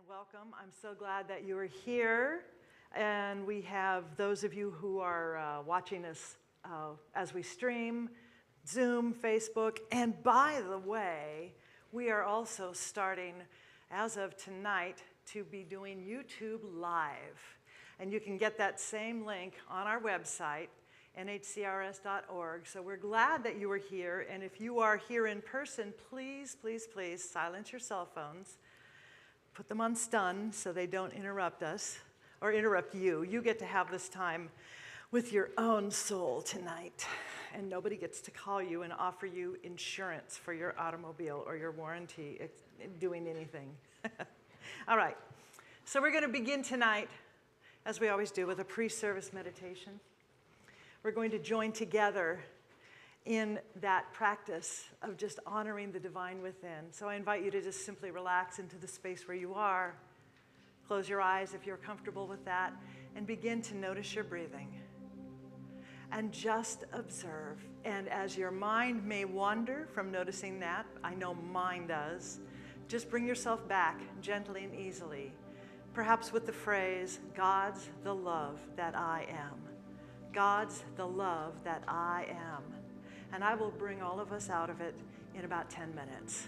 welcome. I'm so glad that you are here. And we have those of you who are watching us as we stream, Zoom, Facebook. And by the way, we are also starting, as of tonight, to be doing YouTube Live. And you can get that same link on our website, nhcrs.org. So we're glad that you are here. And if you are here in person, please, please, please silence your cell phones. Put them on stun so they don't interrupt us or interrupt you. You get to have this time with your own soul tonight. And nobody gets to call you and offer you insurance for your automobile or your warranty doing anything. All right. So we're going to begin tonight, as we always do, with a pre-service meditation. We're going to join together in that practice of just honoring the divine within. So I invite you to just simply relax into the space where you are. Close your eyes if you're comfortable with that, and begin to notice your breathing. And just observe. And as your mind may wander from noticing that, I know mine does, just bring yourself back gently and easily, perhaps with the phrase, God's the love that I am. God's the love that I am. And I will bring all of us out of it in about 10 minutes.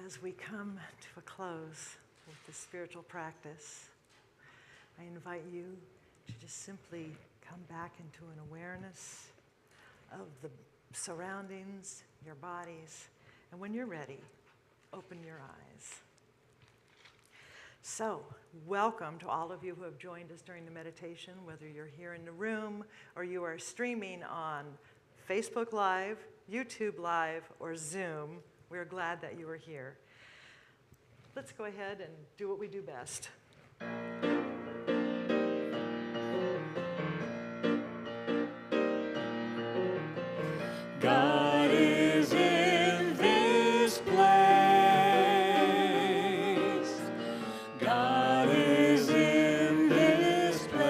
As we come to a close with this spiritual practice, I invite you to just simply come back into an awareness of the surroundings, your bodies, and when you're ready, open your eyes. So, welcome to all of you who have joined us during the meditation, whether you're here in the room or you are streaming on Facebook Live, YouTube Live, or Zoom. We're glad that you are here. Let's go ahead and do what we do best. God is in this place. God is in this place.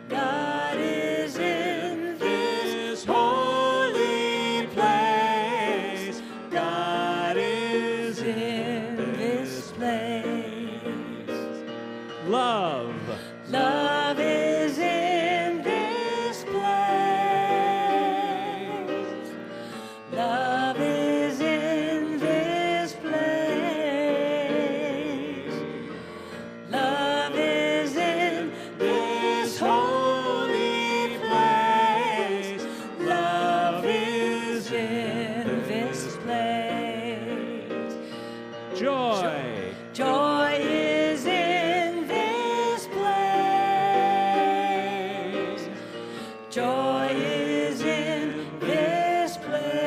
God is in this holy place. God is in this place. Love. Love is in this place. Love is in this place. Love is in this holy place. Love is in this place. Joy. Joy is in this place. Joy is in this place.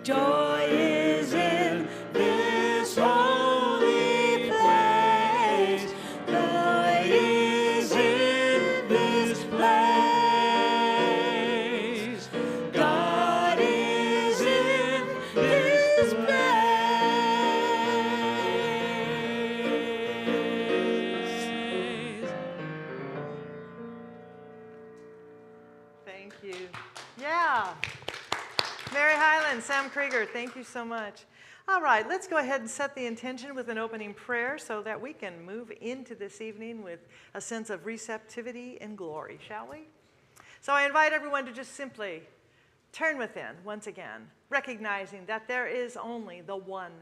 Joy is in this holy place. Joy is in this place. God is in this place. Thank you. Yeah. Mary Highland, Sam Krieger, thank you so much. All right, let's go ahead and set the intention with an opening prayer so that we can move into this evening with a sense of receptivity and glory, shall we? So I invite everyone to just simply turn within once again, recognizing that there is only the one,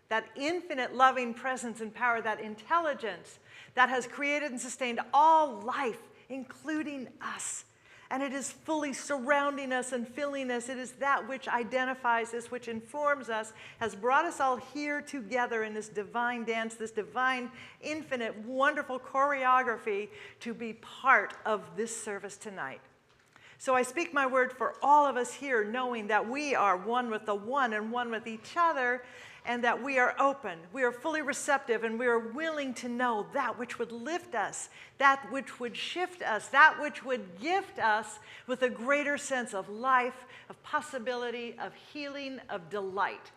that infinite loving presence and power, that intelligence that has created and sustained all life, including us. And it is fully surrounding us and filling us. It is that which identifies us, which informs us, has brought us all here together in this divine dance, this divine, infinite, wonderful choreography to be part of this service tonight. So I speak my word for all of us here, knowing that we are one with the one and one with each other, and that we are open, we are fully receptive, and we are willing to know that which would lift us, that which would shift us, that which would gift us with a greater sense of life, of possibility, of healing, of delight.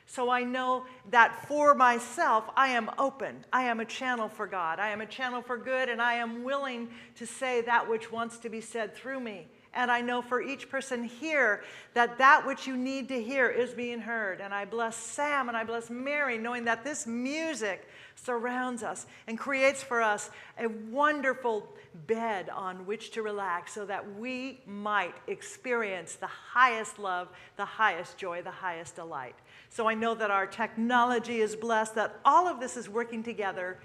So I know that for myself, I am open. I am a channel for God. I am a channel for good, and I am willing to say that which wants to be said through me. And I know for each person here that that which you need to hear is being heard. And I bless Sam and I bless Mary, knowing that this music surrounds us and creates for us a wonderful bed on which to relax so that we might experience the highest love, the highest joy, the highest delight. So I know that our technology is blessed, that all of this is working together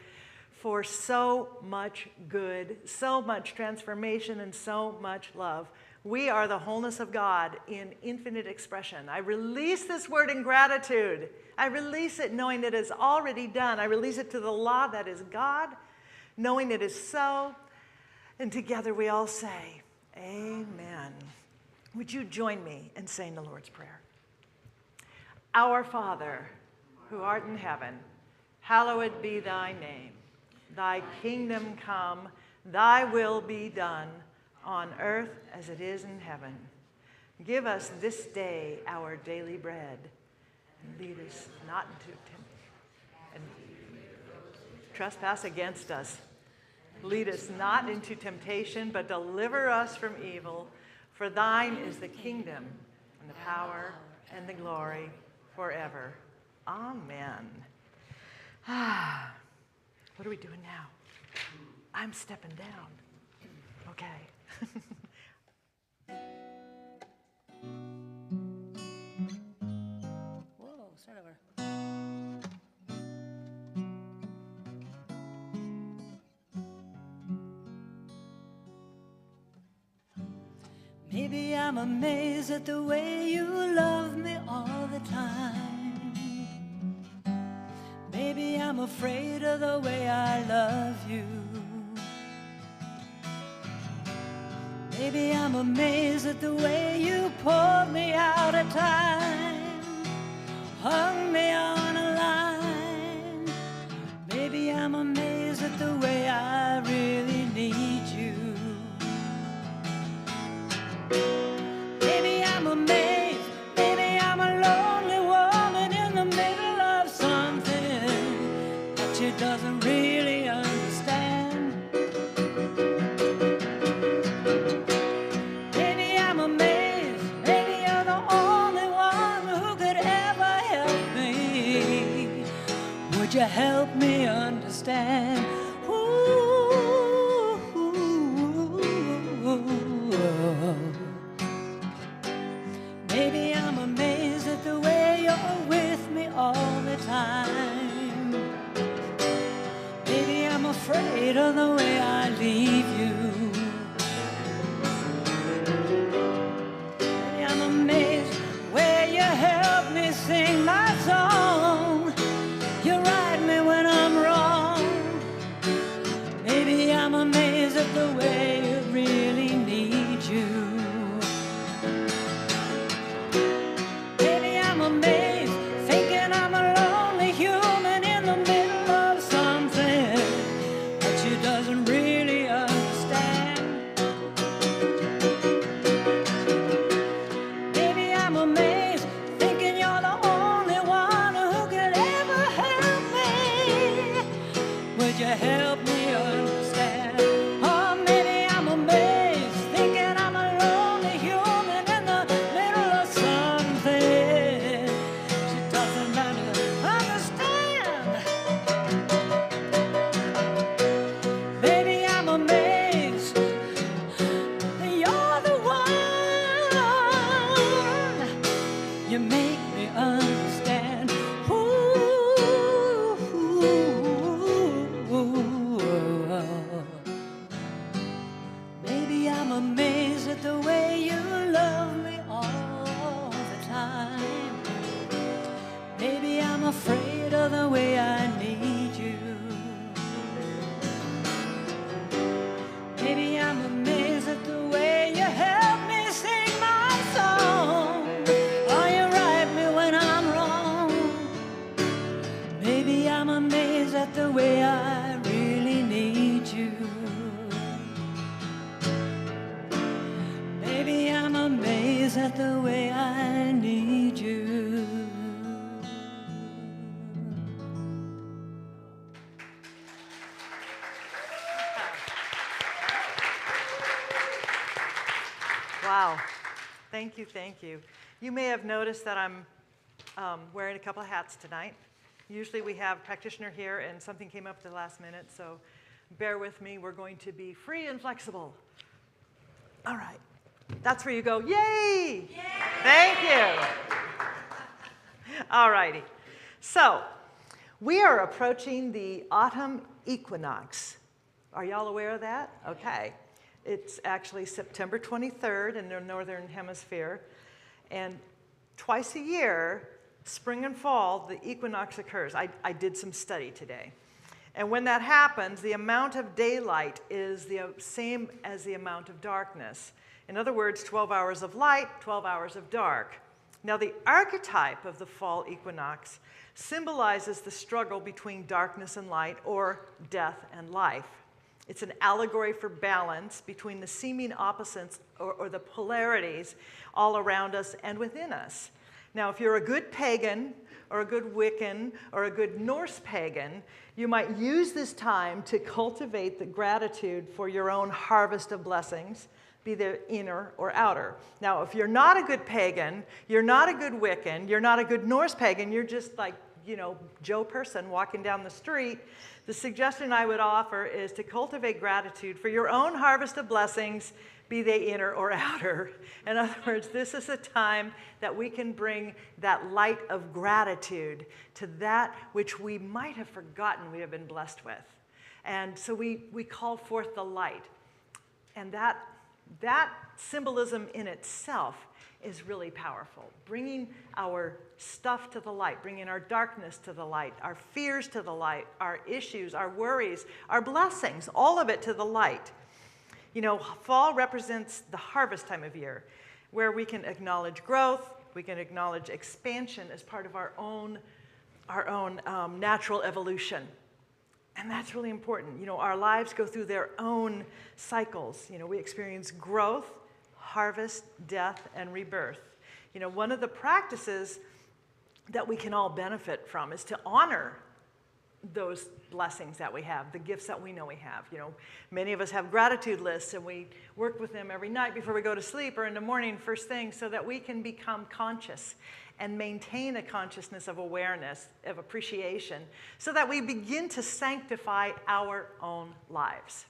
for so much good, so much transformation, and so much love. We are the wholeness of God in infinite expression. I release this word in gratitude. I release it knowing it is already done. I release it to the law that is God, knowing it is so. And together we all say, amen. Would you join me in saying the Lord's Prayer? Our Father, who art in heaven, hallowed be thy name. Thy kingdom come, thy will be done, on earth as it is in heaven. Give us this day our daily bread, and lead us not into temptation, and trespass against us. Lead us not into temptation, but deliver us from evil. For thine is the kingdom, and the power, and the glory, forever. Amen. What are we doing now? I'm stepping down. Okay. Maybe I'm amazed at the way you love me all the time. Maybe I'm afraid of the way I love you. Maybe I'm amazed at the way you poured me out at times, hung me on a line. Maybe I'm amazed at the way I really need you. Maybe I'm amazed, maybe I'm a lonely woman in the middle of something that she doesn't really understand. Maybe I'm amazed, maybe you're the only one who could ever help me. Would you help me understand? Maybe I'm amazed at the way you're with me all the time. Maybe I'm afraid of the way I leave you. Maybe I'm amazed where you help me sing my song. You right me when I'm wrong. Maybe I'm amazed at the way I really need you. I'm amazed, thinking I'm a lonely human in the middle of something that she doesn't really understand. Maybe I'm amazed, thinking you're the only one who could ever help me. Would you help me understand? Oh, maybe I'm amazed, thinking I'm a lonely human in the middle of something. You make me understand. Ooh, maybe I'm amazed at the way you love me all the time. Maybe I'm afraid of the way I need you. Maybe I'm amazed at the way you help me sing my song. Maybe I'm amazed at the way I really need you. Maybe I'm amazed at the way I need you. Wow. Thank you, thank you. You may have noticed that I'm wearing a couple of hats tonight. Usually we have a practitioner here and something came up at the last minute, so bear with me. We're going to be free and flexible. All right. That's where you go, yay! Yay! Thank you. All righty. So we are approaching the autumn equinox. Are y'all aware of that? Okay. It's actually September 23rd in the northern hemisphere. And twice a year, spring and fall, the equinox occurs. I did some study today. And when that happens, the amount of daylight is the same as the amount of darkness. In other words, 12 hours of light, 12 hours of dark. Now, the archetype of the fall equinox symbolizes the struggle between darkness and light, or death and life. It's an allegory for balance between the seeming opposites, or the polarities all around us and within us. Now, if you're a good pagan, or a good Wiccan, or a good Norse pagan, you might use this time to cultivate the gratitude for your own harvest of blessings, be they inner or outer. Now, if you're not a good pagan, you're not a good Wiccan, you're not a good Norse pagan, you're just like, you know, Joe person walking down the street, the suggestion I would offer is to cultivate gratitude for your own harvest of blessings, be they inner or outer. In other words, this is a time that we can bring that light of gratitude to that which we might have forgotten we have been blessed with. And so we call forth the light. And that That symbolism in itself is really powerful. Bringing our stuff to the light, bringing our darkness to the light, our fears to the light, our issues, our worries, our blessings, all of it to the light. You know, fall represents the harvest time of year, where we can acknowledge growth, we can acknowledge expansion as part of our own natural evolution. And that's really important. You know, our lives go through their own cycles. You know, we experience growth, harvest, death, and rebirth. You know, one of the practices that we can all benefit from is to honor those blessings that we have, the gifts that we know we have. You know, many of us have gratitude lists, and we work with them every night before we go to sleep or in the morning first thing, so that we can become conscious and maintain a consciousness of awareness, of appreciation, so that we begin to sanctify our own lives.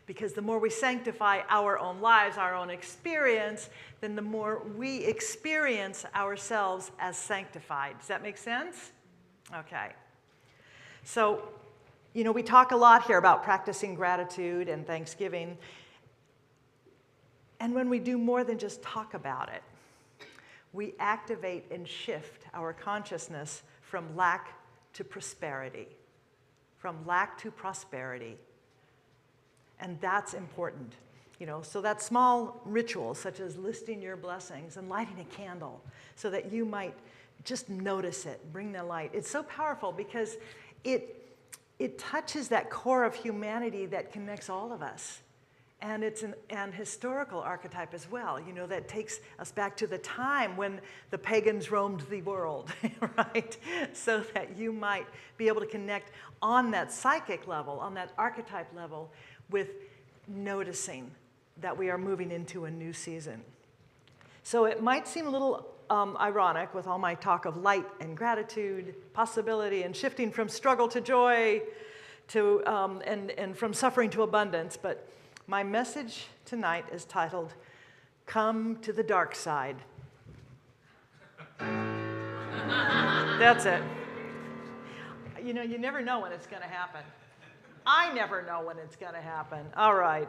Because the more we sanctify our own lives, our own experience, then the more we experience ourselves as sanctified. Does that make sense? Okay. So, you know, we talk a lot here about practicing gratitude and thanksgiving. And when we do more than just talk about it, we activate and shift our consciousness from lack to prosperity. From lack to prosperity. And that's important. You know, so that small ritual, such as listing your blessings and lighting a candle, so that you might just notice it, bring the light. It's so powerful because it touches that core of humanity that connects all of us. And it's an historical archetype as well, you know, that takes us back to the time when the pagans roamed the world, right? So that you might be able to connect on that psychic level, on that archetype level, with noticing that we are moving into a new season. So it might seem a little ironic with all my talk of light and gratitude, possibility, and shifting from struggle to joy, to and from suffering to abundance, but my message tonight is titled, Come to the Dark Side. That's it. You know, you never know when it's going to happen. I never know when it's going to happen. All right.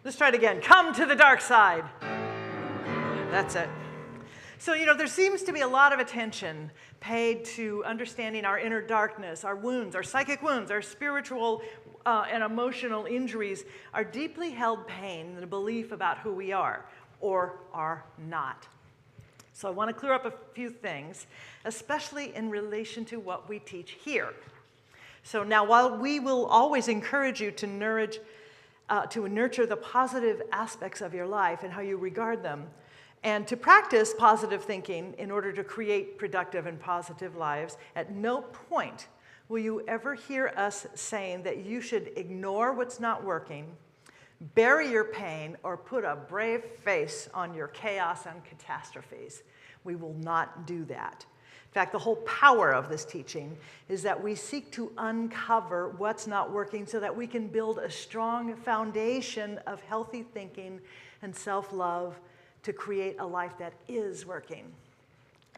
Let's try it again. Come to the dark side. That's it. So, you know, there seems to be a lot of attention paid to understanding our inner darkness, our wounds, our psychic wounds, our spiritual and emotional injuries, our deeply held pain, and the belief about who we are or are not. So I want to clear up a few things, especially in relation to what we teach here. So now, while we will always encourage you to nurture the positive aspects of your life and how you regard them, and to practice positive thinking in order to create productive and positive lives, at no point will you ever hear us saying that you should ignore what's not working, bury your pain, or put a brave face on your chaos and catastrophes. We will not do that. In fact, the whole power of this teaching is that we seek to uncover what's not working so that we can build a strong foundation of healthy thinking and self-love to create a life that is working.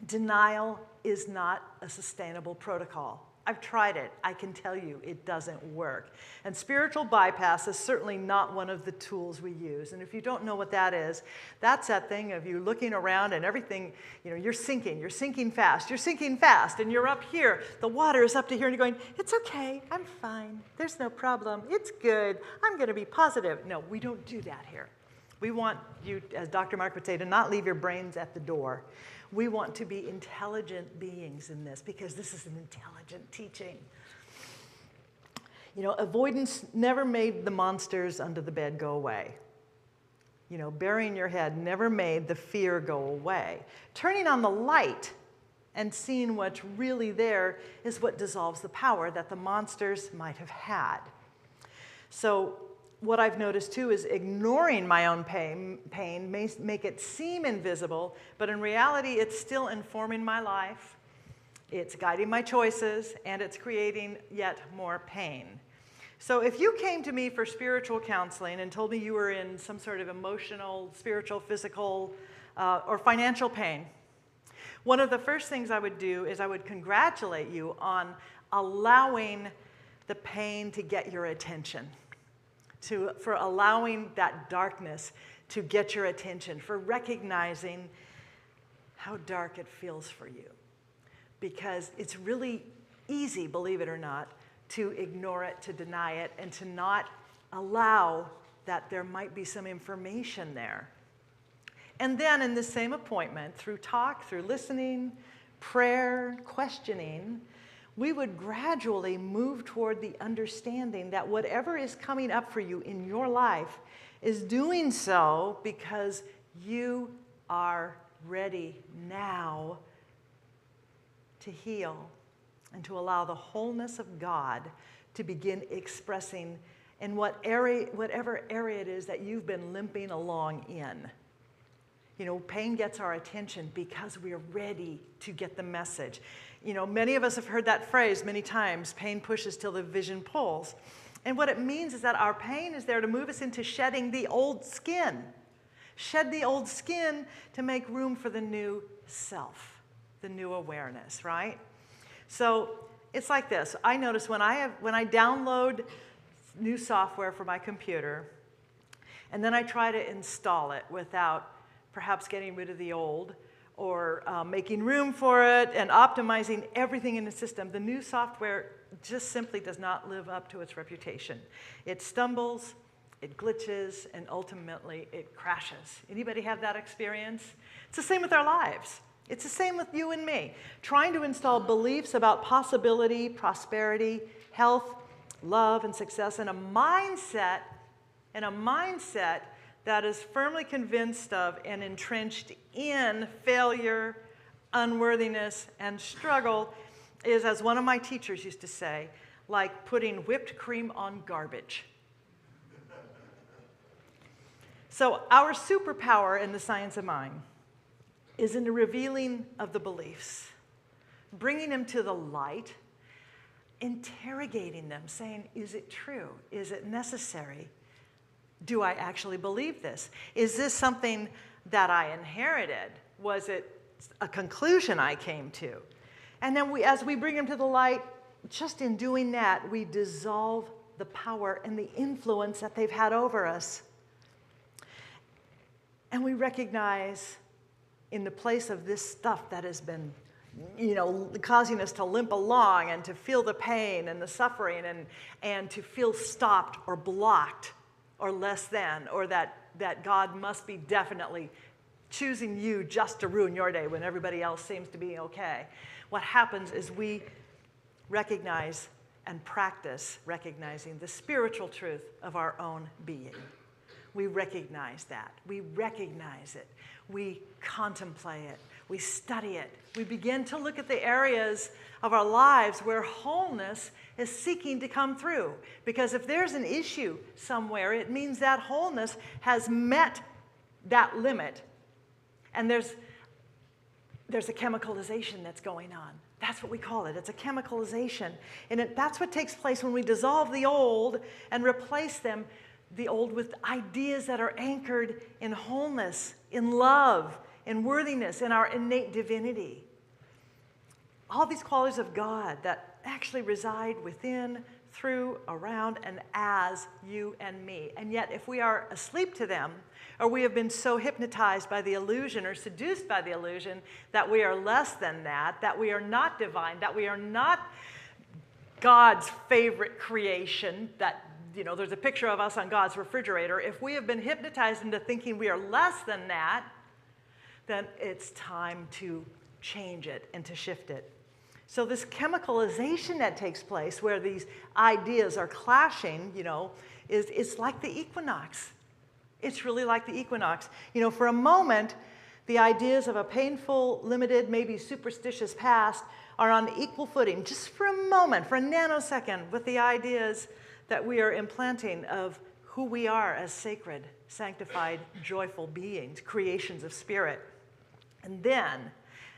Denial is not a sustainable protocol. I've tried it. I can tell you it doesn't work. And spiritual bypass is certainly not one of the tools we use. And if you don't know what that is, that's that thing of you looking around and everything, you know, you're sinking fast, and you're up here. The water is up to here, and you're going, it's okay, I'm fine, there's no problem, it's good, I'm going to be positive. No, we don't do that here. We want you, as Dr. Mark would say, to not leave your brains at the door. We want to be intelligent beings in this because this is an intelligent teaching. You know, avoidance never made the monsters under the bed go away. You know, burying your head never made the fear go away. Turning on the light and seeing what's really there is what dissolves the power that the monsters might have had. So what I've noticed too is ignoring my own pain may make it seem invisible, but in reality it's still informing my life, it's guiding my choices, and it's creating yet more pain. So if you came to me for spiritual counseling and told me you were in some sort of emotional, spiritual, physical, or financial pain, one of the first things I would do is I would congratulate you on allowing the pain to get your attention. For allowing that darkness to get your attention, for recognizing how dark it feels for you. Because it's really easy, believe it or not, to ignore it, to deny it, and to not allow that there might be some information there. And then in the same appointment, through talk, through listening, prayer, questioning, we would gradually move toward the understanding that whatever is coming up for you in your life is doing so because you are ready now to heal and to allow the wholeness of God to begin expressing in whatever area it is that you've been limping along in. You know, pain gets our attention because we are ready to get the message. You know, many of us have heard that phrase many times, pain pushes till the vision pulls. And what it means is that our pain is there to move us into shedding the old skin. Shed the old skin to make room for the new self, the new awareness, right? So it's like this. I notice when I download new software for my computer, and then I try to install it without perhaps getting rid of the old, or making room for it and optimizing everything in the system, the new software just simply does not live up to its reputation. It stumbles, it glitches, and ultimately it crashes. Anybody have that experience? It's the same with our lives. It's the same with you and me. Trying to install beliefs about possibility, prosperity, health, love, and success in a mindset that is firmly convinced of and entrenched in failure, unworthiness, and struggle is, as one of my teachers used to say, like putting whipped cream on garbage. So our superpower in the science of mind is in the revealing of the beliefs, bringing them to the light, interrogating them, saying, is it true? Is it necessary? Do I actually believe this? Is this something that I inherited? Was it a conclusion I came to? And then as we bring them to the light, just in doing that, we dissolve the power and the influence that they've had over us. And we recognize in the place of this stuff that has been, causing us to limp along and to feel the pain and the suffering and to feel stopped or blocked or less than, or that God must be definitely choosing you just to ruin your day when everybody else seems to be okay. What happens is we recognize and practice recognizing the spiritual truth of our own being. We recognize that. We recognize it. We contemplate it. We study it. We begin to look at the areas of our lives where wholeness is seeking to come through. Because if there's an issue somewhere, it means that wholeness has met that limit. And there's a chemicalization that's going on. That's what we call it. It's a chemicalization. And that's what takes place when we dissolve the old and replace the old with ideas that are anchored in wholeness, in love, in worthiness, in our innate divinity. All these qualities of God that actually reside within, through, around, and as you and me. And yet, if we are asleep to them, or we have been so hypnotized by the illusion or seduced by the illusion that we are less than that we are not divine, that we are not God's favorite creation, that there's a picture of us on God's refrigerator. If we have been hypnotized into thinking we are less than that, then it's time to change it and to shift it. So this chemicalization that takes place where these ideas are clashing, it's like the equinox. It's really like the equinox. For a moment, the ideas of a painful, limited, maybe superstitious past are on equal footing, just for a moment, for a nanosecond, with the ideas that we are implanting of who we are as sacred, sanctified, joyful beings, creations of spirit. And then,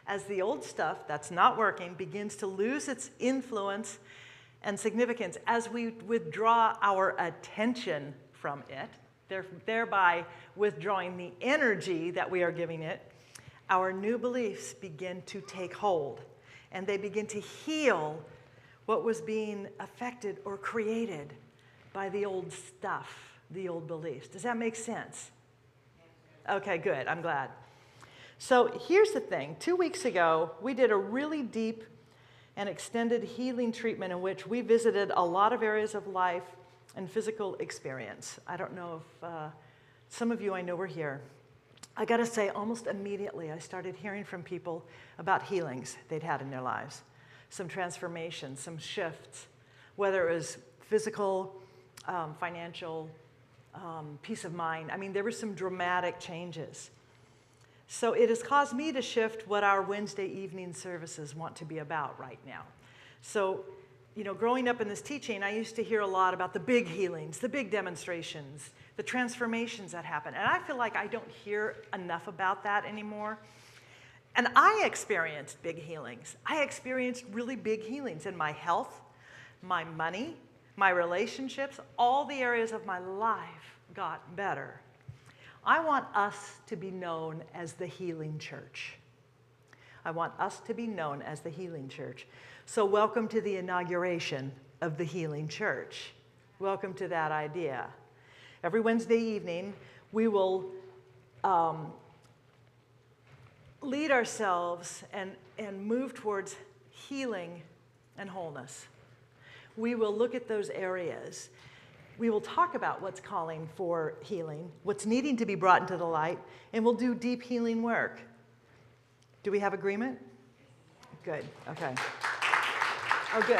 as the old stuff that's not working begins to lose its influence and significance, as we withdraw our attention from it, thereby withdrawing the energy that we are giving it, our new beliefs begin to take hold, and they begin to heal what was being affected or created by the old stuff, the old beliefs. Does that make sense? Okay, good. I'm glad. So here's the thing. 2 weeks ago, we did a really deep and extended healing treatment in which we visited a lot of areas of life and physical experience. I don't know if some of you I know were here. I got to say, almost immediately, I started hearing from people about healings they'd had in their lives, some transformations, some shifts, whether it was physical, financial, peace of mind. I mean, there were some dramatic changes. So it has caused me to shift what our Wednesday evening services want to be about right now. So, you know, growing up in this teaching, I used to hear a lot about the big healings, the big demonstrations, the transformations that happen. And I feel like I don't hear enough about that anymore. And I experienced big healings. I experienced really big healings in my health, my money, my relationships, all the areas of my life got better. I want us to be known as the healing church. I want us to be known as the healing church. So welcome to the inauguration of the healing church. Welcome to that idea. Every Wednesday evening, we will lead ourselves and move towards healing and wholeness. We will look at those areas. We will talk about what's calling for healing, what's needing to be brought into the light, and we'll do deep healing work. Do we have agreement? Good, okay. Oh, good.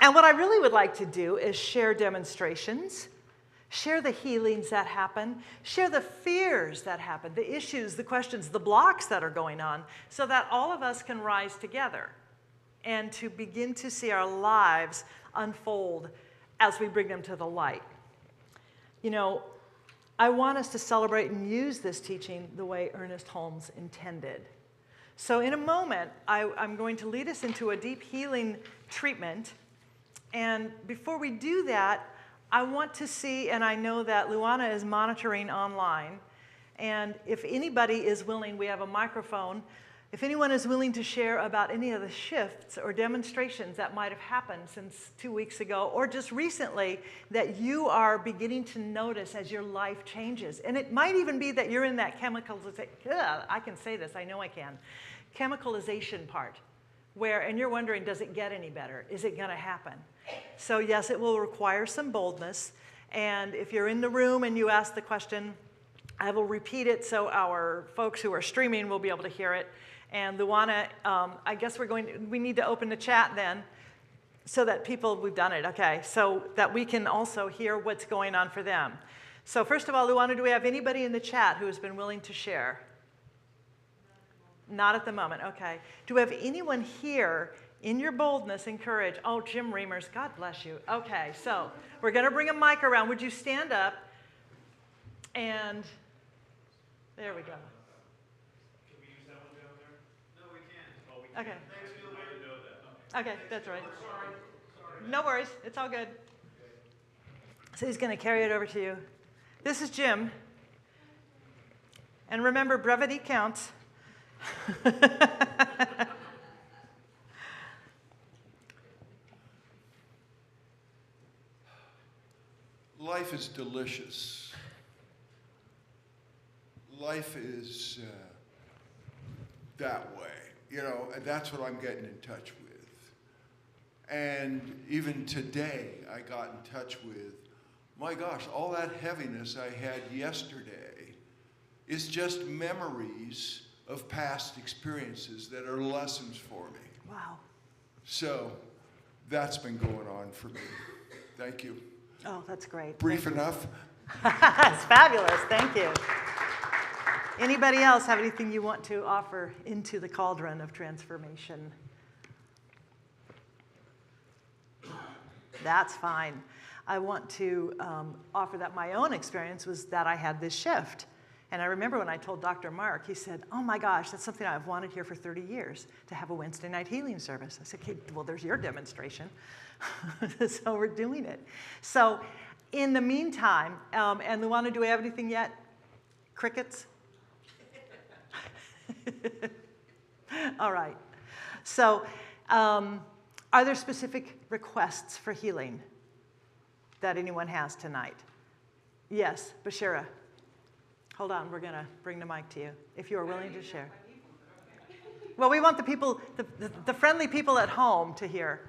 And what I really would like to do is share demonstrations, share the healings that happen, share the fears that happen, the issues, the questions, the blocks that are going on, so that all of us can rise together and to begin to see our lives unfold as we bring them to the light. You know, I want us to celebrate and use this teaching the way Ernest Holmes intended. So in a moment, I'm going to lead us into a deep healing treatment. And before we do that, I want to see, and I know that Luana is monitoring online, and if anybody is willing, we have a microphone. If anyone is willing to share about any of the shifts or demonstrations that might have happened since 2 weeks ago, or just recently that you are beginning to notice as your life changes. And it might even be that you're in that I can say this, I know I can, chemicalization part, where, and you're wondering, does it get any better? Is it gonna happen? So yes, it will require some boldness. And if you're in the room and you ask the question, I will repeat it so our folks who are streaming will be able to hear it. And Luana, I guess we need to open the chat then so that we've done it, okay, so that we can also hear what's going on for them. So first of all, Luana, do we have anybody in the chat who has been willing to share? Not at the moment, okay. Do we have anyone here in your boldness and courage? Oh, Jim Reimers, God bless you. Okay, so we're gonna bring a mic around. Would you stand up? And there we go. Can we use that one down there? No, we can't. Oh, we can't. Okay. Thanks, Gilbert. I didn't know that. Okay, that's right. Sorry. No worries, it's all good. So he's gonna carry it over to you. This is Jim. And remember, brevity counts. Life is delicious. Life is that way, you know, and that's what I'm getting in touch with. And even today, I got in touch with, my gosh, all that heaviness I had yesterday is just memories of past experiences that are lessons for me. Wow. So that's been going on for me. Thank you. Oh, that's great. Brief enough? That's fabulous, thank you. Anybody else have anything you want to offer into the cauldron of transformation? That's fine. I want to offer that my own experience was that I had this shift. And I remember when I told Dr. Mark, he said, oh my gosh, that's something I've wanted here for 30 years, to have a Wednesday night healing service. I said, okay, well, there's your demonstration. So we're doing it. So in the meantime, and Luana, do we have anything yet? Crickets? All right. So are there specific requests for healing that anyone has tonight? Yes, Bashira. Hold on, we're going to bring the mic to you, if you are willing to share. Well, we want the people, the friendly people at home to hear.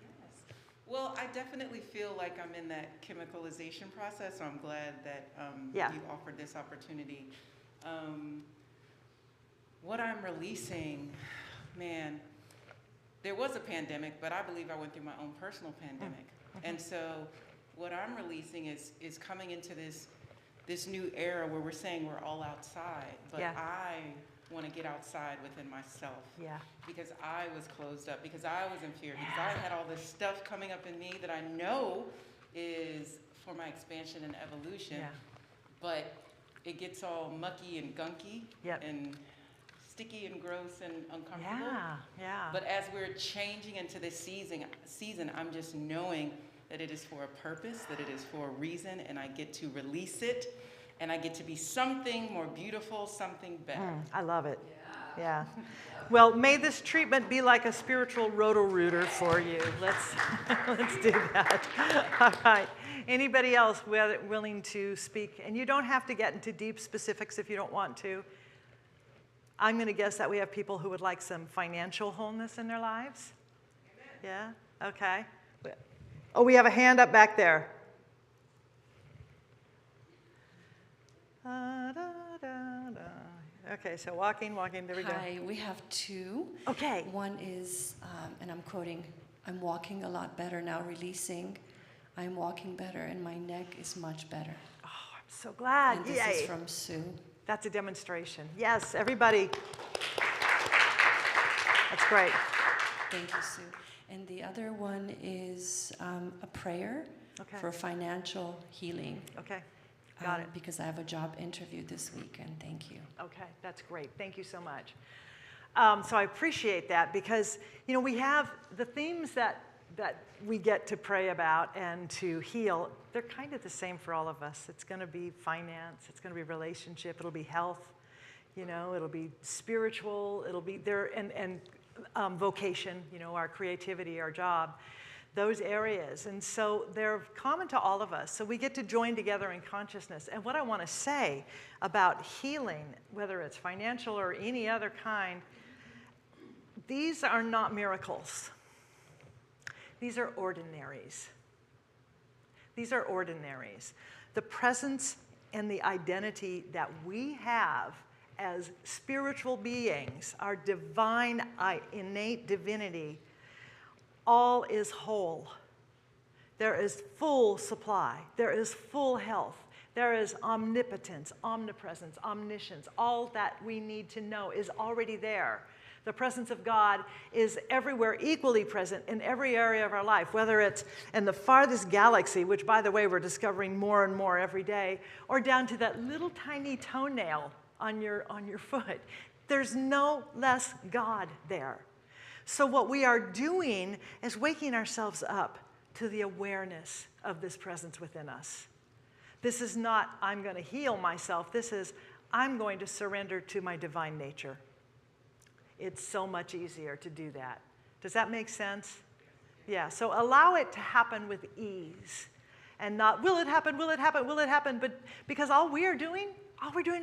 Yes. Well, I definitely feel like I'm in that chemicalization process, so I'm glad that Yeah. you offered this opportunity. What I'm releasing, man, there was a pandemic, but I believe I went through my own personal pandemic. And so what I'm releasing is coming into this new era where we're saying we're all outside, but Yeah. I want to get outside within myself. Yeah. Because I was closed up, because I was in fear, because I had all this stuff coming up in me that I know is for my expansion and evolution, Yeah. but it gets all mucky and gunky Yep. and sticky and gross and uncomfortable. Yeah, yeah. But as we're changing into this season, I'm just knowing that it is for a purpose, that it is for a reason, and I get to release it, and I get to be something more beautiful, something better. I love it. Yeah. Well, may this treatment be like a spiritual roto-rooter for you. Let's do that. All right. Anybody else willing to speak? And you don't have to get into deep specifics if you don't want to. I'm going to guess that we have people who would like some financial wholeness in their lives. Amen. Yeah? Okay. Oh, we have a hand up back there. Okay, so walking, there we go. Hi, we have two. Okay. One is, and I'm quoting, I'm walking a lot better now, releasing. I'm walking better, and my neck is much better. Oh, I'm so glad. And this Yay. is from Sue. That's a demonstration. Yes, everybody. That's great. Thank you, Sue. And the other one is a prayer for financial healing. Okay, got it. Because I have a job interview this week, and thank you. Okay, that's great. Thank you so much. So I appreciate that because, you know, we have the themes that we get to pray about and to heal. They're kind of the same for all of us. It's going to be finance. It's going to be relationship. It'll be health. You know, it'll be spiritual. It'll be there and vocation. You know, our creativity, our job, those areas. And so they're common to all of us. So we get to join together in consciousness. And what I want to say about healing, whether it's financial or any other kind, these are not miracles. These are ordinaries. These are ordinaries. The presence and the identity that we have as spiritual beings, our divine, innate divinity, all is whole. There is full supply. There is full health. There is omnipotence, omnipresence, omniscience. All that we need to know is already there. The presence of God is everywhere, equally present in every area of our life, whether it's in the farthest galaxy, which, by the way, we're discovering more and more every day, or down to that little tiny toenail on your foot. There's no less God there. So what we are doing is waking ourselves up to the awareness of this presence within us. This is not, I'm going to heal myself. This is, I'm going to surrender to my divine nature. It's so much easier to do that. Does that make sense? Yeah, so allow it to happen with ease and not, will it happen, will it happen, will it happen? But because all we're doing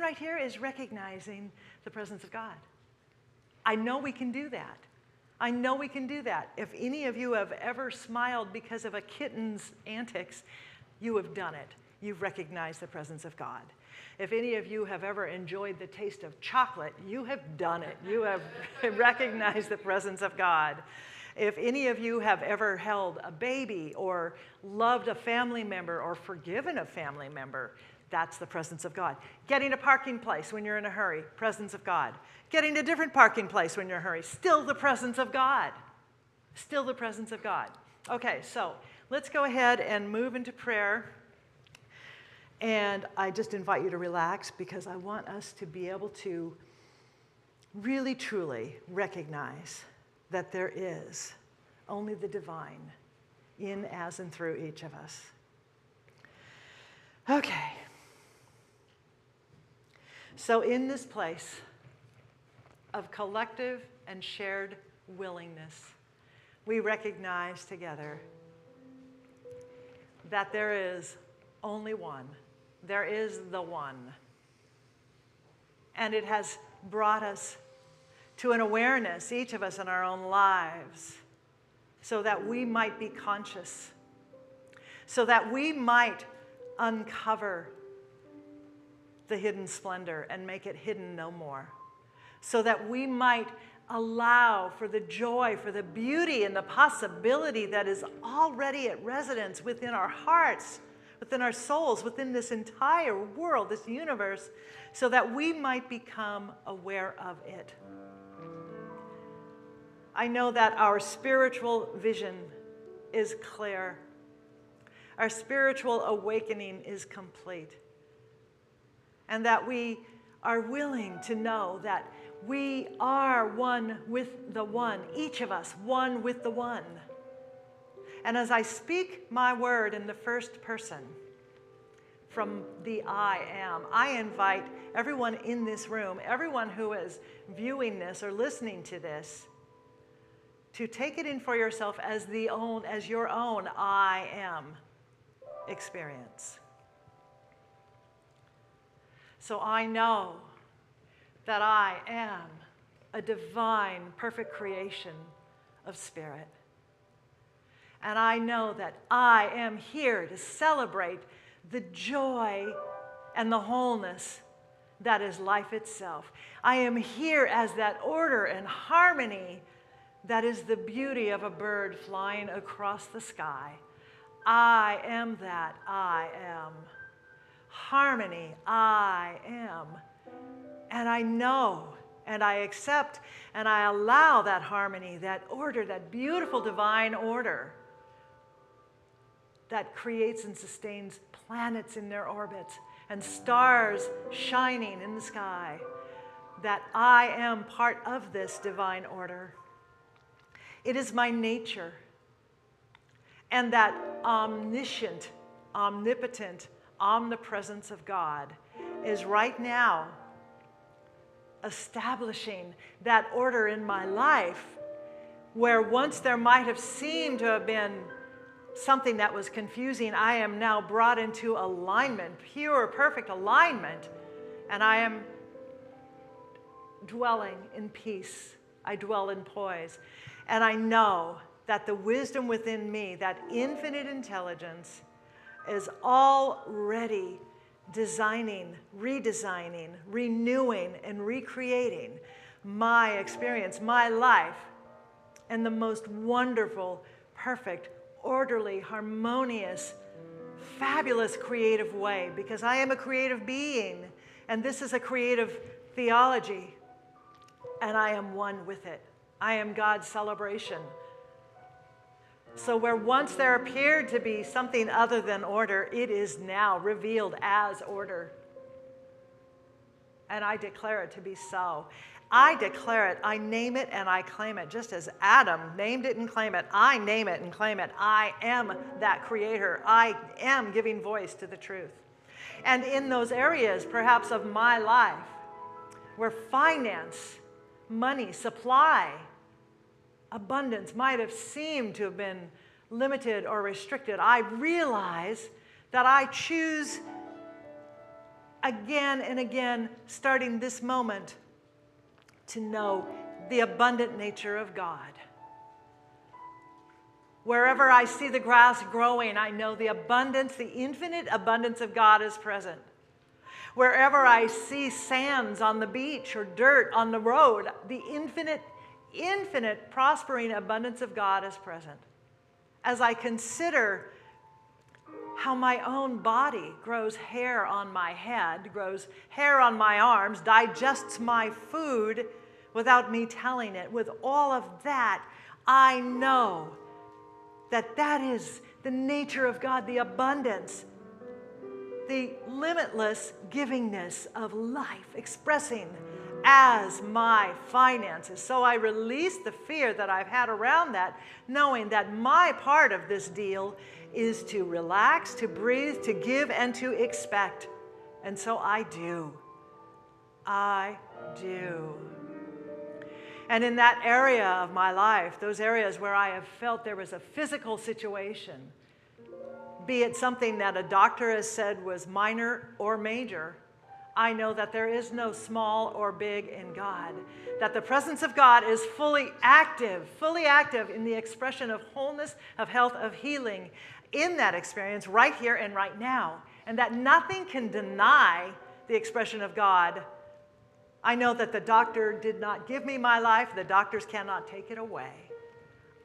right here is recognizing the presence of God. I know we can do that. I know we can do that. If any of you have ever smiled because of a kitten's antics, you have done it. You've recognized the presence of God. If any of you have ever enjoyed the taste of chocolate, you have done it. You have recognized the presence of God. If any of you have ever held a baby or loved a family member or forgiven a family member, that's the presence of God. Getting a parking place when you're in a hurry, presence of God. Getting a different parking place when you're in a hurry, still the presence of God. Still the presence of God. Okay, so let's go ahead and move into prayer. And I just invite you to relax because I want us to be able to really, truly recognize that there is only the divine in, as, and through each of us. Okay. So in this place of collective and shared willingness, we recognize together that there is only one there is the one. And it has brought us to an awareness, each of us in our own lives, so that we might be conscious, so that we might uncover the hidden splendor and make it hidden no more, so that we might allow for the joy, for the beauty and the possibility that is already at residence within our hearts, within our souls, within this entire world, this universe, so that we might become aware of it. I know that our spiritual vision is clear. Our spiritual awakening is complete. And that we are willing to know that we are one with the one, each of us one with the one. And as I speak my word in the first person, from the I am, I invite everyone in this room, everyone who is viewing this or listening to this, to take it in for yourself as your own I am experience. So I know that I am a divine, perfect creation of spirit. And I know that I am here to celebrate the joy and the wholeness that is life itself. I am here as that order and harmony that is the beauty of a bird flying across the sky. I am that I am. Harmony, I am. And I know, and I accept, and I allow that harmony, that order, that beautiful divine order that creates and sustains planets in their orbits and stars shining in the sky, that I am part of this divine order. It is my nature. And that omniscient, omnipotent, omnipresence of God is right now establishing that order in my life, where once there might have seemed to have been something that was confusing, I am now brought into alignment, pure, perfect alignment, and I am dwelling in peace. I dwell in poise. And I know that the wisdom within me, that infinite intelligence, is already designing, redesigning, renewing, and recreating my experience, my life, in the most wonderful, perfect, orderly, harmonious, fabulous, creative way, because I am a creative being, and this is a creative theology, and I am one with it. I am God's celebration. So where once there appeared to be something other than order, it is now revealed as order. And I declare it to be so. I declare it, I name it, and I claim it. Just as Adam named it and claimed it, I name it and claim it. I am that creator. I am giving voice to the truth. And in those areas, perhaps, of my life, where finance, money, supply, abundance might have seemed to have been limited or restricted, I realize that I choose again and again, starting this moment, to know the abundant nature of God. Wherever I see the grass growing, I know the abundance, the infinite abundance of God is present. Wherever I see sands on the beach or dirt on the road, the infinite prospering abundance of God is present. As I consider how my own body grows hair on my head, grows hair on my arms, digests my food without me telling it, with all of that, I know that that is the nature of God, the abundance, the limitless givingness of life, expressing as my finances. So I release the fear that I've had around that, knowing that my part of this deal is to relax, to breathe, to give, and to expect. And so I do. I do. And in that area of my life, those areas where I have felt there was a physical situation be it something that a doctor has said was minor or major, I know that there is no small or big in God, that the presence of God is fully active in the expression of wholeness, of health, of healing in that experience right here and right now, and that nothing can deny the expression of God. I know that the doctor did not give me my life. The doctors cannot take it away.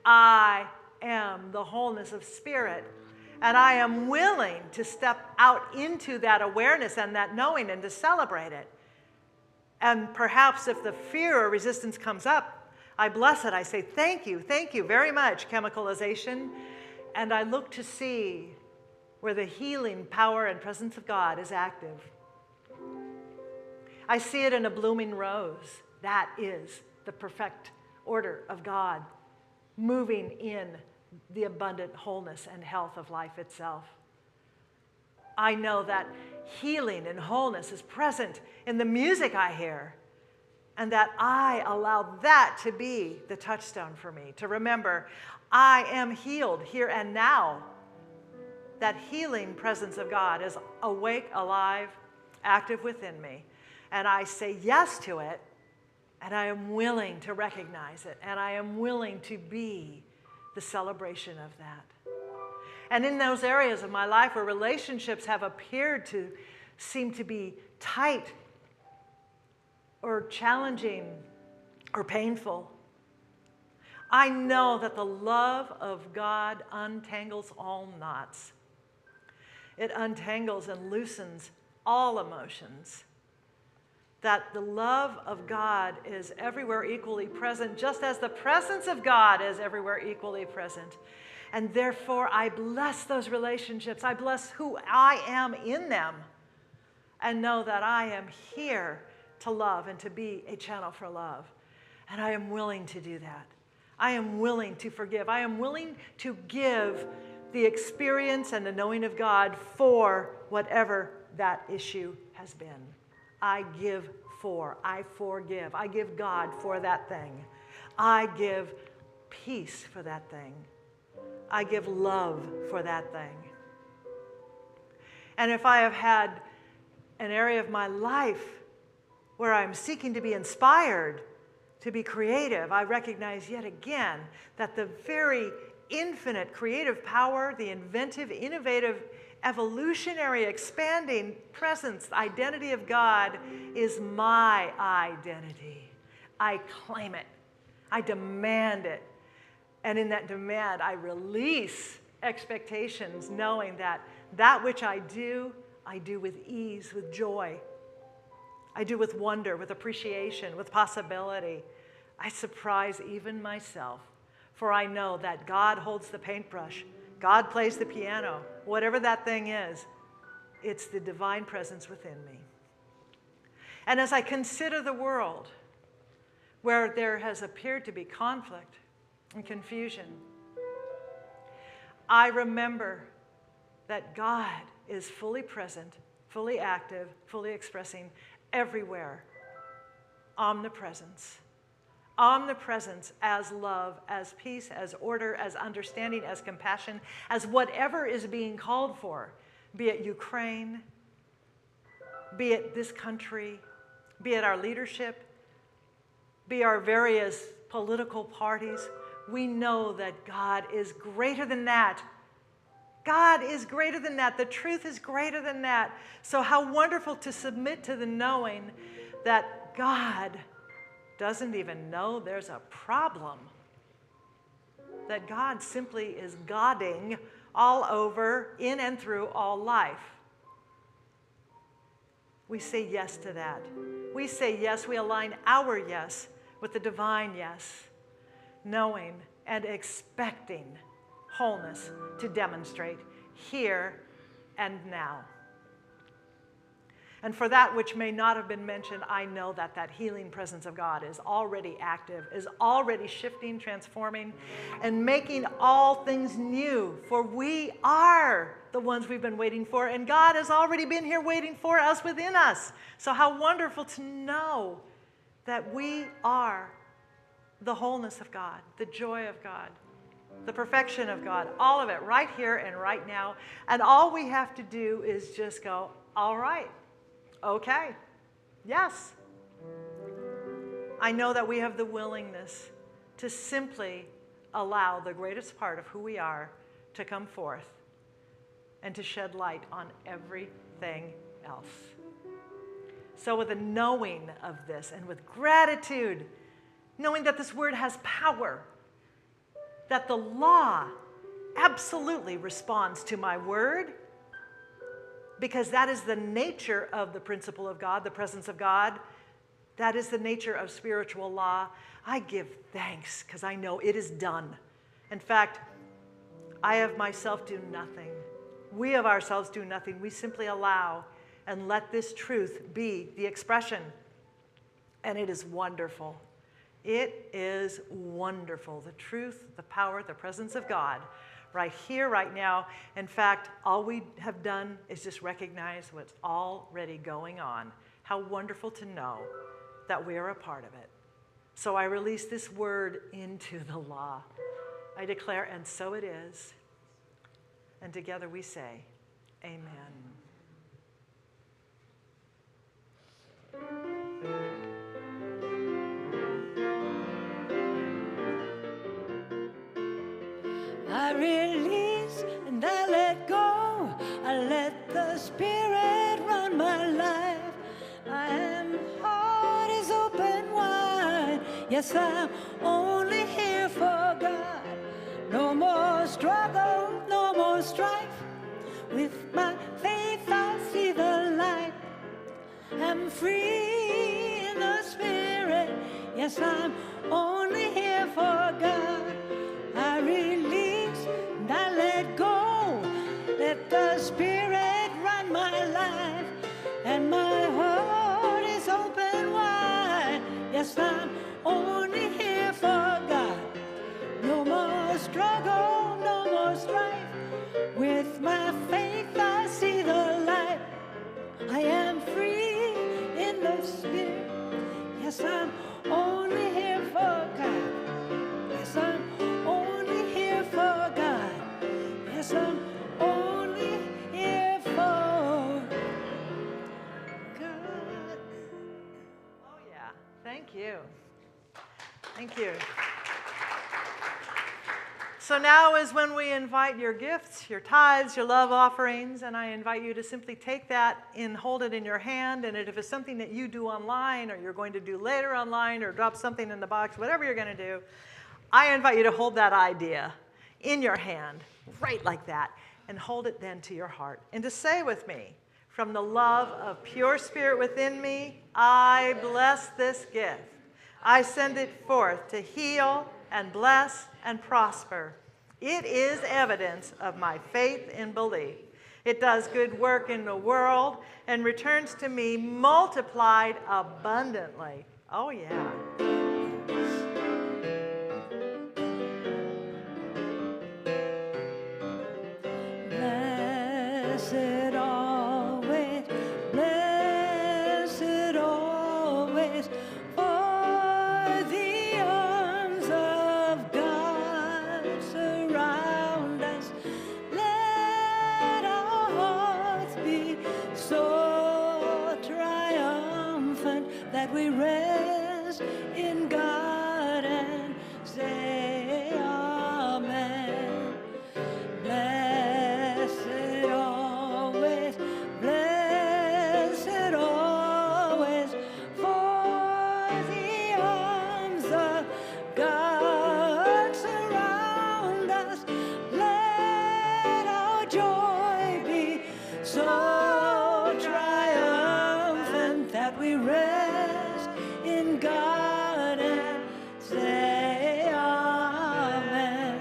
I am the wholeness of spirit. And I am willing to step out into that awareness and that knowing and to celebrate it. And perhaps if the fear or resistance comes up, I bless it. I say, thank you very much, chemicalization. And I look to see where the healing power and presence of God is active. I see it in a blooming rose. That is the perfect order of God, moving in the abundant wholeness and health of life itself. I know that healing and wholeness is present in the music I hear, and that I allow that to be the touchstone for me, to remember I am healed here and now. That healing presence of God is awake, alive, active within me, and I say yes to it, and I am willing to recognize it, and I am willing to be the celebration of that. And in those areas of my life where relationships have appeared to seem to be tight or challenging or painful, I know that the love of God untangles all knots. It untangles and loosens all emotions. That the love of God is everywhere equally present, just as the presence of God is everywhere equally present. And therefore, I bless those relationships. I bless who I am in them, and know that I am here to love and to be a channel for love. And I am willing to do that. I am willing to forgive. I am willing to give the experience and the knowing of God for whatever that issue has been. I forgive. I give God for that thing. I give peace for that thing. I give love for that thing. And if I have had an area of my life where I'm seeking to be inspired, to be creative, I recognize yet again that the very infinite creative power, the inventive, innovative, evolutionary, expanding presence, identity of God is my identity. I claim it. I demand it. And in that demand, I release expectations, knowing that that which I do with ease, with joy. I do with wonder, with appreciation, with possibility. I surprise even myself, for I know that God holds the paintbrush. God plays the piano. Whatever that thing is, it's the divine presence within me. And as I consider the world where there has appeared to be conflict and confusion, I remember that God is fully present, fully active, fully expressing everywhere. Omnipresence. Omnipresence as love, as peace, as order, as understanding, as compassion, as whatever is being called for, be it Ukraine, be it this country, be it our leadership, be our various political parties. We know that God is greater than that. God is greater than that. The truth is greater than that. So how wonderful to submit to the knowing that God doesn't even know there's a problem. That God simply is Godding all over, in and through all life. We say yes to that. We say yes, we align our yes with the divine yes, knowing and expecting wholeness to demonstrate here and now. And for that which may not have been mentioned, I know that that healing presence of God is already active, is already shifting, transforming, and making all things new. For we are the ones we've been waiting for, and God has already been here waiting for us within us. So how wonderful to know that we are the wholeness of God, the joy of God, the perfection of God, all of it right here and right now. And all we have to do is just go, all right, okay, yes. I know that we have the willingness to simply allow the greatest part of who we are to come forth and to shed light on everything else. So with a knowing of this and with gratitude, knowing that this word has power, that the law absolutely responds to my word, because that is the nature of the principle of God, the presence of God. That is the nature of spiritual law. I give thanks because I know it is done. In fact, I of myself do nothing. We of ourselves do nothing. We simply allow and let this truth be the expression. And it is wonderful. It is wonderful. The truth, the power, the presence of God right here, right now. In fact, all we have done is just recognize what's already going on. How wonderful to know that we are a part of it. So I release this word into the law. I declare, and so it is. And together we say, amen. I release and I let go. I let the Spirit run my life. I am heart is open wide. Yes, I'm only here for God. No more struggle, no more strife. With my faith I see the light. I'm free in the Spirit. Yes, I'm only here for God. I release and I let go. Let the Spirit run my life. And my heart is open wide. Yes, I'm only here for God. No more struggle, no more strife. With my faith I see the light. I am free in the Spirit. Yes, I'm only here for God. Yes, I'm only here for God. Yes, I'm only here for God. Oh, yeah. Thank you. Thank you. So now is when we invite your gifts, your tithes, your love offerings, and I invite you to simply take that and hold it in your hand. And if it's something that you do online or you're going to do later online or drop something in the box, whatever you're going to do, I invite you to hold that idea in your hand, right like that, and hold it then to your heart. And to say with me, from the love of pure spirit within me, I bless this gift. I send it forth to heal and bless and prosper. It is evidence of my faith and belief. It does good work in the world and returns to me multiplied abundantly. Oh, yeah. Blessed always, blessed always, for the arms of God surround us. Let our hearts be so triumphant that we rest in God and say amen. Blessed always, for the arms of God surround us. Let our joy be so triumphant that we rest in God and say amen.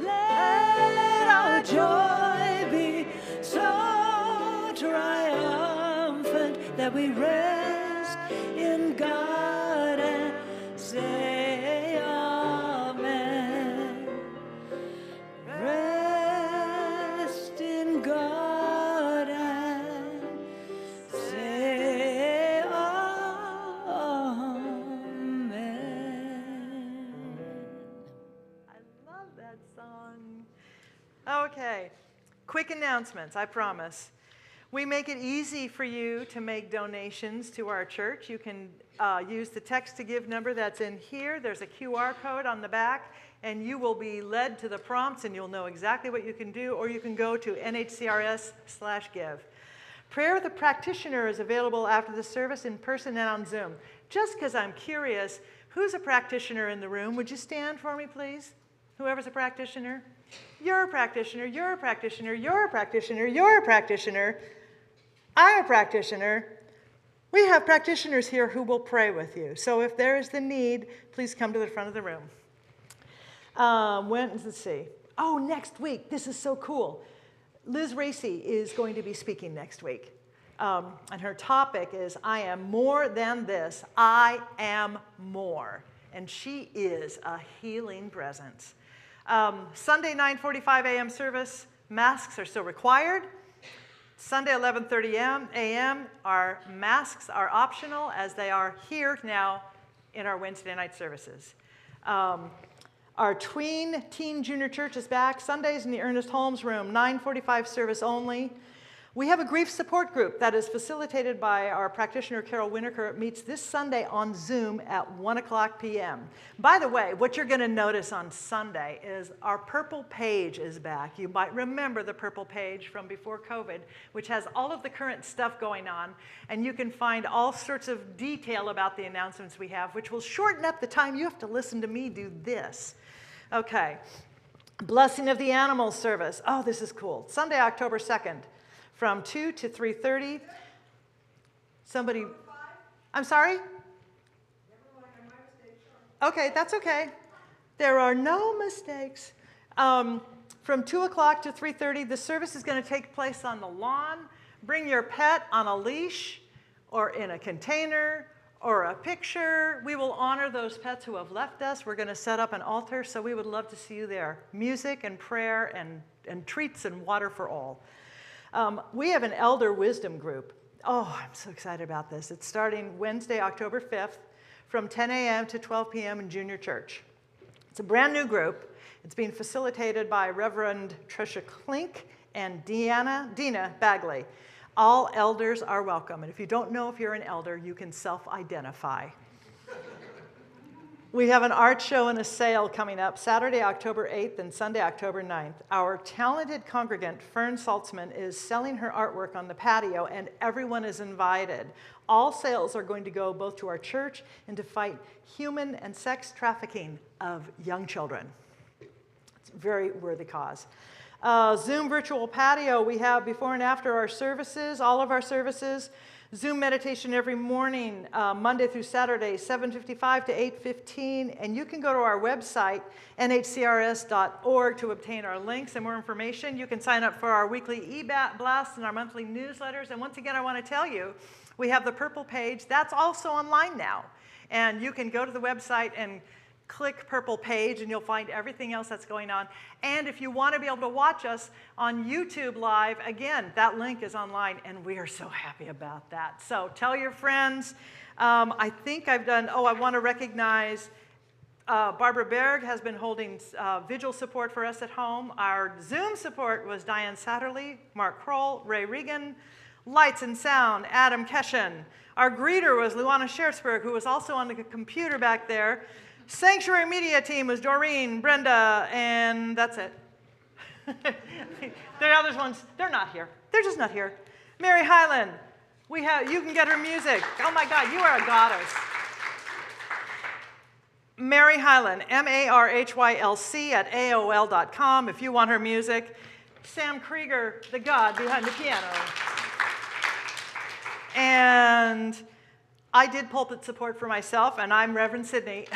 Let our joy be so triumphant that we rest in God and say amen. Rest in God and say amen. Okay. Quick announcements, I promise. We make it easy for you to make donations to our church. You can use the text to give number that's in here. There's a QR code on the back, and you will be led to the prompts, and you'll know exactly what you can do, or you can go to nhcrs/give. Prayer with a practitioner is available after the service in person and on Zoom. Just because I'm curious, who's a practitioner in the room? Would you stand for me, please? Whoever's a practitioner. You're a practitioner, you're a practitioner, you're a practitioner, you're a practitioner. I'm a practitioner. We have practitioners here who will pray with you. So if there is the need, please come to the front of the room. Let's see. Oh, next week. This is so cool. Liz Racy is going to be speaking next week. And her topic is, I am more than this. I am more. And she is a healing presence. Sunday, 9:45 a.m. service. Masks are still required. Sunday, 11:30 a.m. Our masks are optional, as they are here now in our Wednesday night services. Our tween teen junior church is back. Sundays in the Ernest Holmes room, 9:45 service only. We have a grief support group that is facilitated by our practitioner, Carol Winokur. It meets this Sunday on Zoom at 1:00 p.m. By the way, what you're going to notice on Sunday is our purple page is back. You might remember the purple page from before COVID, which has all of the current stuff going on, and you can find all sorts of detail about the announcements we have, which will shorten up the time you have to listen to me do this. Okay. Blessing of the Animals service. Oh, this is cool. Sunday, October 2nd. From 2 to 3:30. Somebody, I'm sorry? Okay, that's okay. There are no mistakes. From 2 o'clock to 3:30, the service is going to take place on the lawn. Bring your pet on a leash or in a container or a picture. We will honor those pets who have left us. We're going to set up an altar, so we would love to see you there. Music and prayer and treats and water for all. We have an elder wisdom group. Oh, I'm so excited about this. It's starting Wednesday, October 5th from 10 a.m. to 12 p.m. in junior church. It's a brand new group. It's being facilitated by Reverend Tricia Klink and Dina Bagley. All elders are welcome. And if you don't know if you're an elder, you can self-identify. We have an art show and a sale coming up Saturday, October 8th and Sunday, October 9th. Our talented congregant, Fern Saltzman, is selling her artwork on the patio, and everyone is invited. All sales are going to go both to our church and to fight human and sex trafficking of young children. It's a very worthy cause. Zoom virtual patio, we have before and after our services, all of our services. Zoom meditation every morning, Monday through Saturday, 7:55 to 8:15. And you can go to our website, nhcrs.org, to obtain our links and more information. You can sign up for our weekly e-blasts and our monthly newsletters. And once again, I want to tell you, we have the purple page. That's also online now. And you can go to the website and click purple page, and you'll find everything else that's going on. And if you want to be able to watch us on YouTube Live, again, that link is online, and we are so happy about that. So tell your friends. I think I've done, I want to recognize Barbara Berg has been holding vigil support for us at home. Our Zoom support was Diane Satterley, Mark Kroll, Ray Regan, Lights and Sound, Adam Keshen. Our greeter was Luana Schertzberg, who was also on the computer back there. Sanctuary Media Team was Doreen, Brenda, and that's it. The other ones, they're not here. They're just not here. Mary Hyland, you can get her music. Oh my God, you are a goddess. Mary Hyland, MARHYLC@AOL.com if you want her music. Sam Krieger, the God behind the piano. And I did pulpit support for myself, and I'm Reverend Sydney.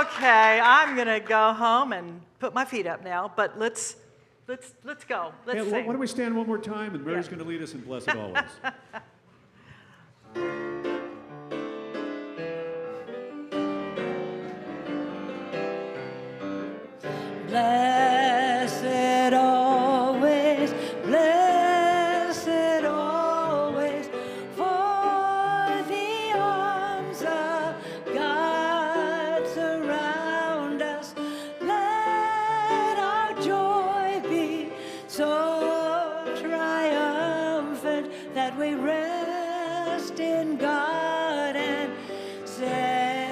Okay, I'm gonna go home and put my feet up now, but let's go. Let's sing. Why don't we stand one more time, and Mary's going to lead us in Blessed Always. Blessed always, blessed always, for the arms of God surround us. rest in God and say